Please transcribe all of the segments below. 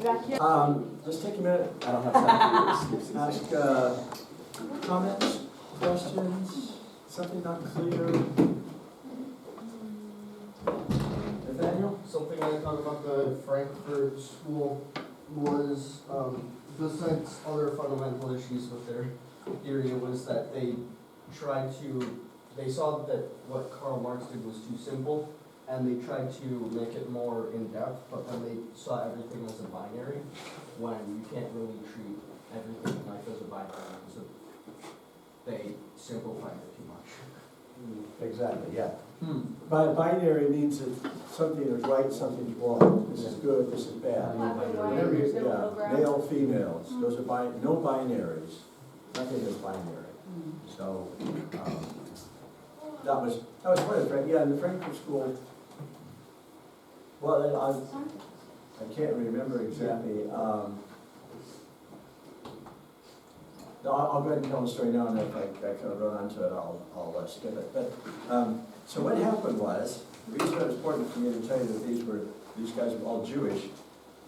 back yet? Just take a minute. I don't have time for you to ask comments, questions, something not clear. Nathaniel? Something I thought about the Frankfurt school was, besides other fundamental issues with their theory, was that they saw that what Karl Marx did was too simple, and they tried to make it more in-depth, but then they saw everything as a binary, when you can't really treat everything in life as a binary, so they simplified it too much. Exactly, yeah. Binary means that something is right, something's wrong. This is good, this is bad. Male, females, those are no binaries. Nothing is binary. So, that was part of the, in the Frankfurt School. Well, I can't remember exactly. No, I'll go ahead and tell the story now, and if I kind of run onto it, I'll skip it. But so what happened was, the reason it was important for me to tell you that these guys were all Jewish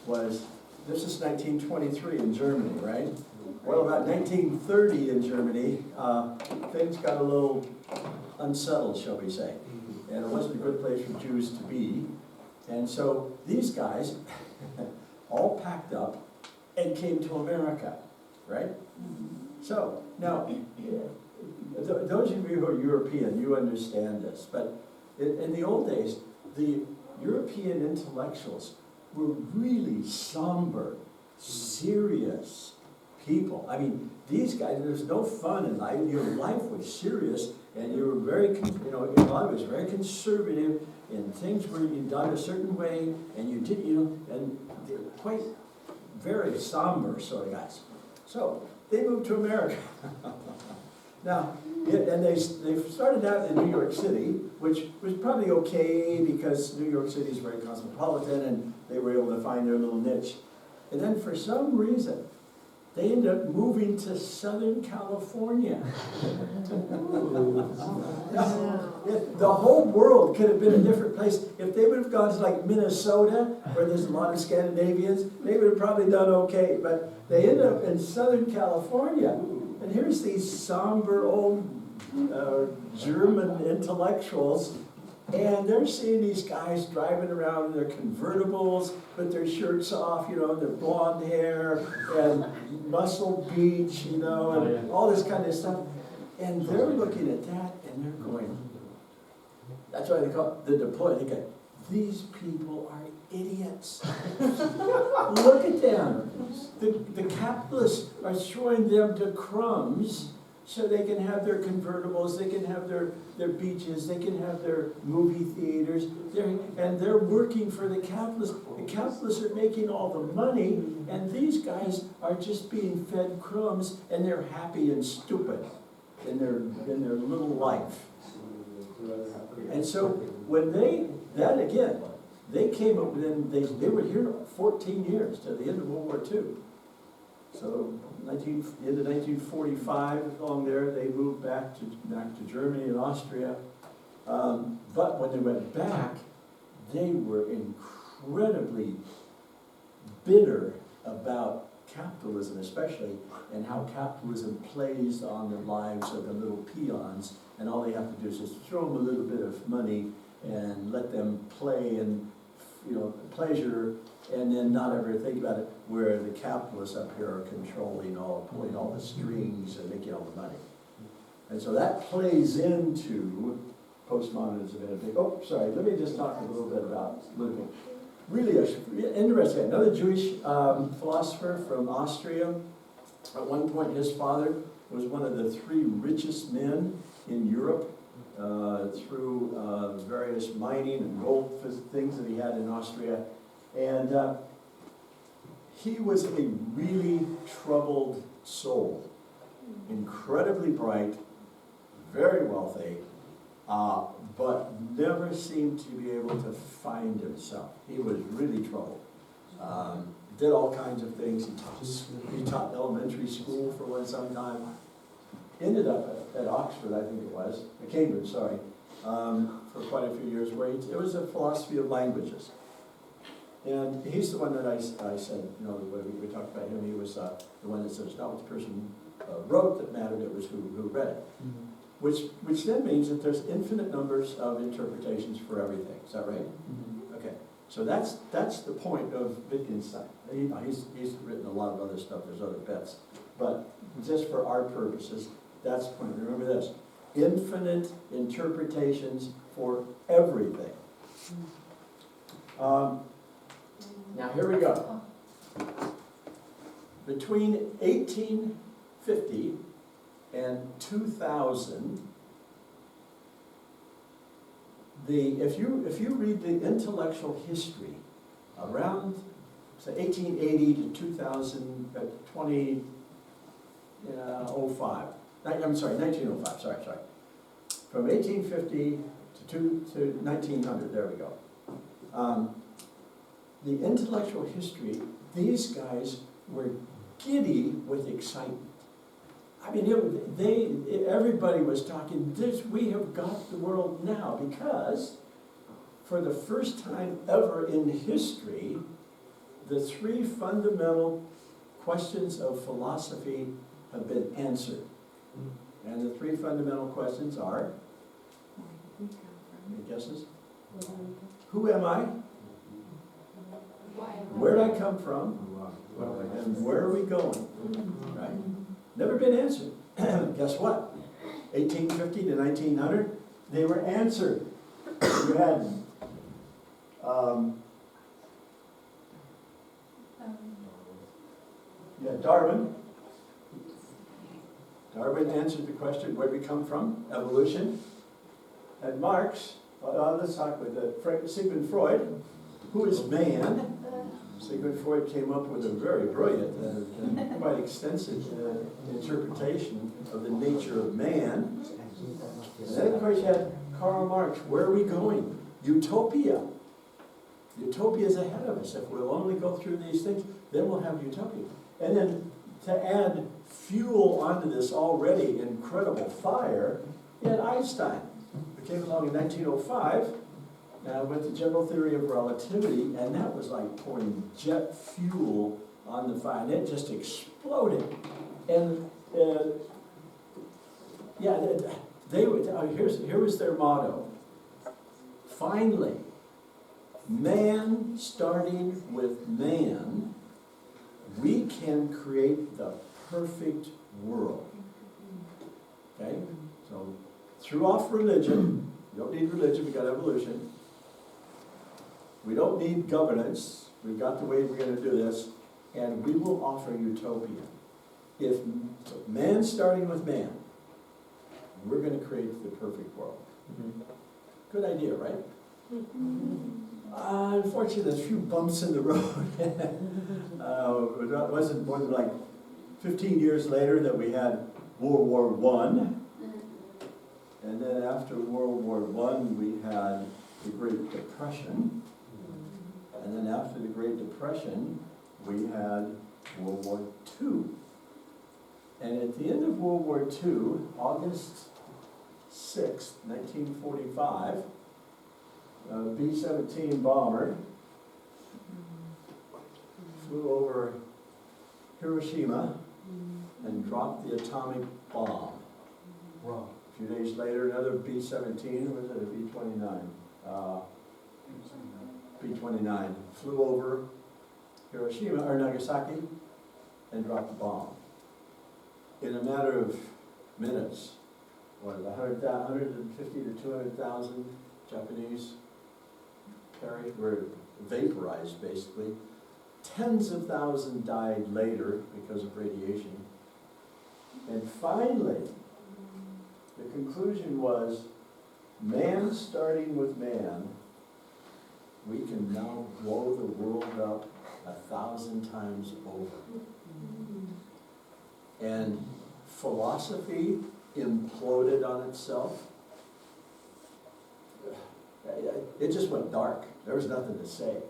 was, this is 1923 in Germany, right? Well, about 1930 in Germany, things got a little unsettled, shall we say, and it wasn't a good place for Jews to be. And so these guys all packed up and came to America, right? So, now, those of you who are European, you understand this, but in the old days, the European intellectuals were really somber, serious people. I mean, these guys, there's no fun in life. Your life was serious, and you were very, your life was very conservative, and things were done a certain way, and you did, and they're quite very somber sort of guys. So, they moved to America. Now, and they started out in New York City, which was probably okay because New York City is very cosmopolitan and they were able to find their little niche. And then for some reason, they ended up moving to Southern California. The whole world could have been a different place. If they would have gone to like Minnesota, where there's a lot of Scandinavians, they would have probably done okay. But they ended up in Southern California. And here's these somber old German intellectuals, and they're seeing these guys driving around in their convertibles with their shirts off, their blonde hair and Muscle Beach, and all this kind of stuff. And they're looking at that and they're going, that's why they call it the deploy. They go, these people are idiots. Look at them. The capitalists are throwing them to crumbs so they can have their convertibles, they can have their beaches, they can have their movie theaters, and they're working for the capitalists. The capitalists are making all the money, and these guys are just being fed crumbs, and they're happy and stupid in their little life. And so when they came up, then they were here 14 years to the end of World War II. So in the 1945, along there, they moved back to Germany and Austria. But when they went back, they were incredibly bitter about capitalism, especially, and how capitalism plays on the lives of the little peons. And all they have to do is just throw them a little bit of money and let them play and pleasure, and then not ever think about it, where the capitalists up here are pulling all the strings and making all the money. And so that plays into postmodernism in a big, let me just talk a little bit about Ludwig. Really interesting, another Jewish philosopher from Austria. At one point his father was one of the 3 richest men in Europe, through various mining and gold things that he had in Austria. And he was a really troubled soul, incredibly bright, very wealthy, but never seemed to be able to find himself. He was really troubled. Did all kinds of things. He taught elementary school for some time. Ended up at Oxford, I think it was, Cambridge, sorry, for quite a few years, where it was a philosophy of languages. And he's the one that I said, you know, when we talked about him, he was the one that said it's not what the person wrote that mattered, it was who read it. Which then means that there's infinite numbers of interpretations for everything, is that right? Okay, so that's the point of Wittgenstein. He's written a lot of other stuff, there's other bits. But just for our purposes, that's the point. Remember this, infinite interpretations for everything. Now here we go. Between 1850 and 2000, if you read the intellectual history around, say, 1880 to 2005, I'm sorry, 1905, sorry. From 1850 to 1900, there we go. The intellectual history, these guys were giddy with excitement. I mean, everybody was talking, we have got the world now, because for the first time ever in history, the three fundamental questions of philosophy have been answered. And the three fundamental questions are, any guesses? Who am I? Where did I come from? And where are we going? Right? Never been answered. Guess what? 1850 to 1900, they were answered. You had Darwin. Darwin answered the question, where we come from? Evolution. And Marx, let's talk with Sigmund Freud. Who is man? Sigmund Freud came up with a very brilliant and quite extensive interpretation of the nature of man. And then, of course, you had Karl Marx. Where are we going? Utopia. Utopia is ahead of us. If we'll only go through these things, then we'll have utopia. And then to add fuel onto this already incredible fire, you had Einstein, who came along in 1905 with the general theory of relativity, and that was like pouring jet fuel on the fire, and it just exploded. And here was their motto. Finally, man starting with man, we can create the perfect world. Okay? So, threw off religion. You don't need religion, we got evolution. We don't need governance. We've got the way we're going to do this, and we will offer utopia. If man starting with man, we're going to create the perfect world. Good idea, right? Unfortunately, there's a few bumps in the road. It wasn't more than like 15 years later that we had World War I. And then after World War I, we had the Great Depression. And then after the Great Depression, we had World War II. And at the end of World War II, August 6, 1945, a B-17 bomber flew over Hiroshima and dropped the atomic bomb. Wow. A few days later, another B-17, or was it a B-29? B-29 flew over Hiroshima or Nagasaki and dropped the bomb. In a matter of minutes, 150 to 200,000 Japanese were vaporized, basically. Tens of thousands died later because of radiation. And finally, the conclusion was, man starting with man, we can now blow the world up 1,000 times over. And philosophy imploded on itself. It just went dark. There was nothing to say.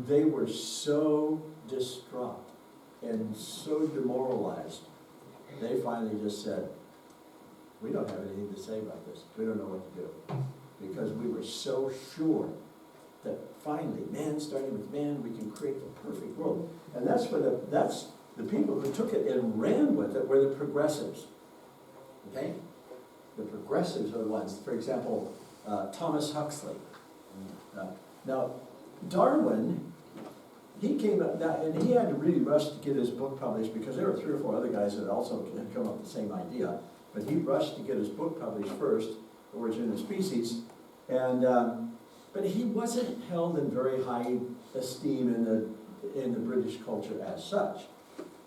They were so distraught and so demoralized. They finally just said, we don't have anything to say about this. We don't know what to do. Because we were so sure that finally, man starting with man, we can create the perfect world. And that's the people who took it and ran with it were the progressives. Okay? The progressives are the ones, for example, Thomas Huxley. Now, Darwin, he came up, and he had to really rush to get his book published because there were 3 or 4 other guys that also had come up with the same idea. But he rushed to get his book published first, Origin of Species, and but he wasn't held in very high esteem in the British culture as such.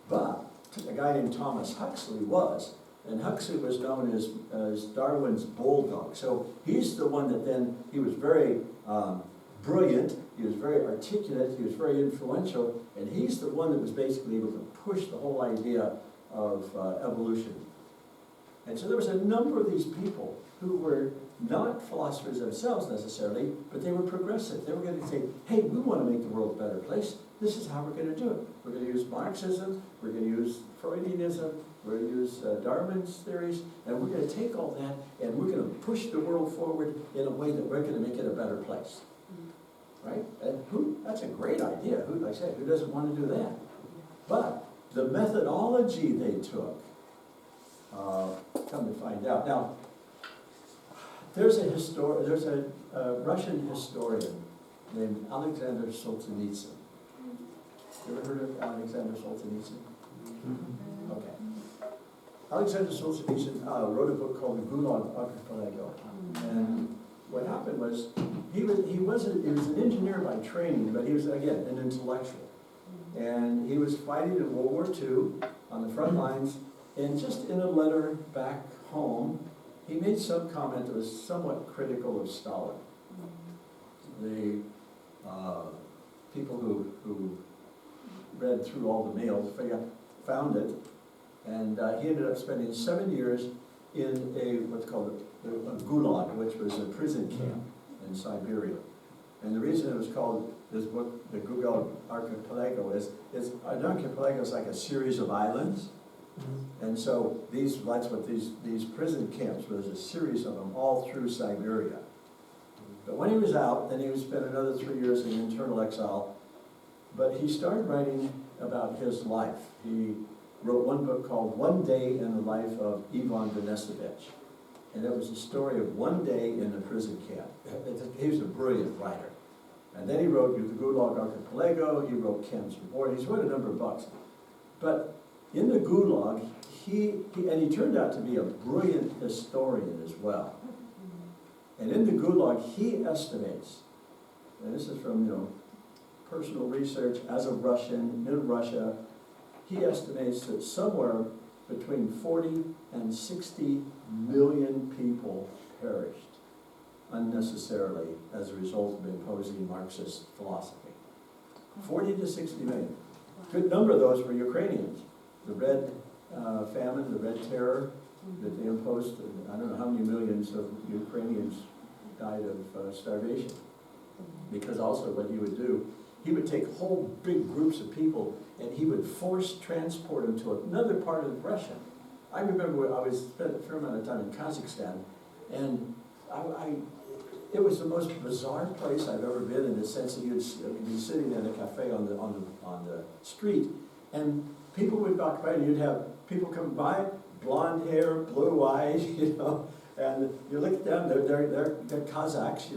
But a guy named Thomas Huxley was, and Huxley was known as Darwin's bulldog. So he's the one that then, he was very brilliant, he was very articulate, he was very influential, and he's the one that was basically able to push the whole idea of evolution. And so there was a number of these people who were not philosophers themselves necessarily, but they were progressive. They were going to say, hey, we want to make the world a better place. This is how we're going to do it. We're going to use Marxism, we're going to use Freudianism, we're going to use Darwin's theories, and we're going to take all that and we're going to push the world forward in a way that we're going to make it a better place. Right? And that's a great idea. Like I said, who doesn't want to do that? But the methodology they took, come to find out. Now, there's a Russian historian named Alexander Solzhenitsyn. You ever heard of Alexander Solzhenitsyn? Okay. Alexander Solzhenitsyn wrote a book called The Gulag Archipelago. And what happened was, he was an engineer by training, but he was, again, an intellectual. And he was fighting in World War II on the front lines, and just in a letter back home, he made some comment that was somewhat critical of Stalin. The people who read through all the mail found it, and he ended up spending 7 years in what's called a gulag, which was a prison camp in Siberia. And the reason it was called, this book, the Gulag Archipelago, is an archipelago is like a series of islands. And so that's what these prison camps was, a series of them all through Siberia. But when he was out, then he would spend another 3 years in internal exile. But he started writing about his life. He wrote one book called One Day in the Life of Ivan Denisovich. And it was a story of one day in the prison camp. He was a brilliant writer. And then he wrote The Gulag Archipelago, he wrote Camps Report, he's wrote a number of books. But in the Gulag, he turned out to be a brilliant historian as well. And in the Gulag, he estimates, and this is from personal research as a Russian in Russia, he estimates that somewhere between 40 and 60 million people perished unnecessarily as a result of imposing Marxist philosophy. 40 to 60 million. Good number of those were Ukrainians. The Red Famine, the Red Terror that they imposed, I don't know how many millions of Ukrainians died of starvation. Because also what he would do, he would take whole big groups of people and he would force transport them to another part of Russia. I remember I spent a fair amount of time in Kazakhstan, and it was the most bizarre place I've ever been, in the sense that you'd be sitting in a cafe on the street, and people would walk by, and you'd have people come by, blonde hair, blue eyes, and you look down, they're Kazakhs,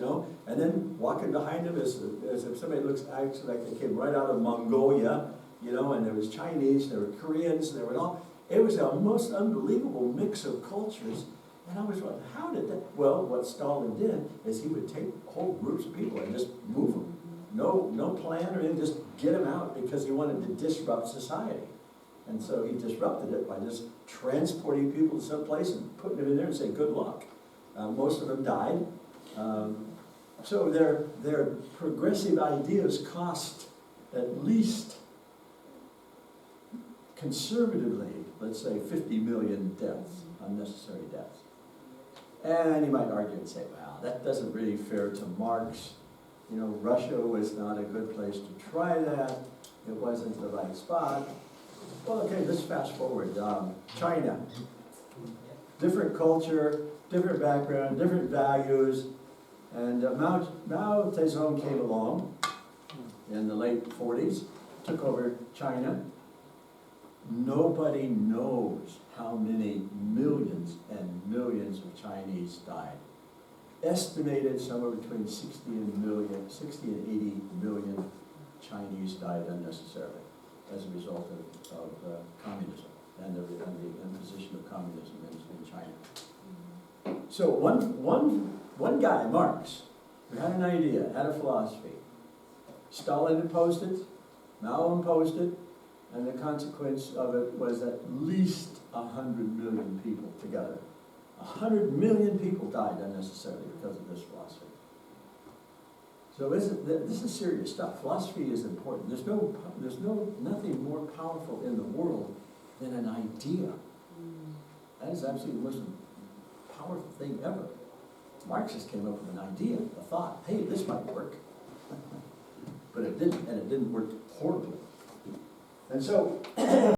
and then walking behind them as if somebody looks actually like they came right out of Mongolia, and there was Chinese, there were Koreans, there were all. It was a most unbelievable mix of cultures, and I was wondering, how did that? Well, what Stalin did is he would take whole groups of people and just move them. No plan or anything, just get them out, because he wanted to disrupt society. And so he disrupted it by just transporting people to some place and putting them in there and saying, good luck. Most of them died. So their progressive ideas cost at least, conservatively, let's say 50 million deaths, unnecessary deaths. And you might argue and say, well, that doesn't really fair to Marx. Russia was not a good place to try that. It wasn't the right spot. Well, okay, let's fast forward. China, different culture, different background, different values. And Mao Zedong came along in the late 40s, took over China. Nobody knows how many millions and millions of Chinese died. Estimated somewhere between 60 and 80 million Chinese died unnecessarily as a result of communism and the imposition of communism in China. So one guy, Marx, who had an idea, had a philosophy. Stalin imposed it, Mao imposed it, and the consequence of it was at least 100 million people together. 100 million people died unnecessarily because of this philosophy. So this is serious stuff. Philosophy is important. There's nothing more powerful in the world than an idea. That is absolutely the most powerful thing ever. Marx just came up with an idea, a thought. Hey, this might work. But it didn't, and it didn't work horribly. And so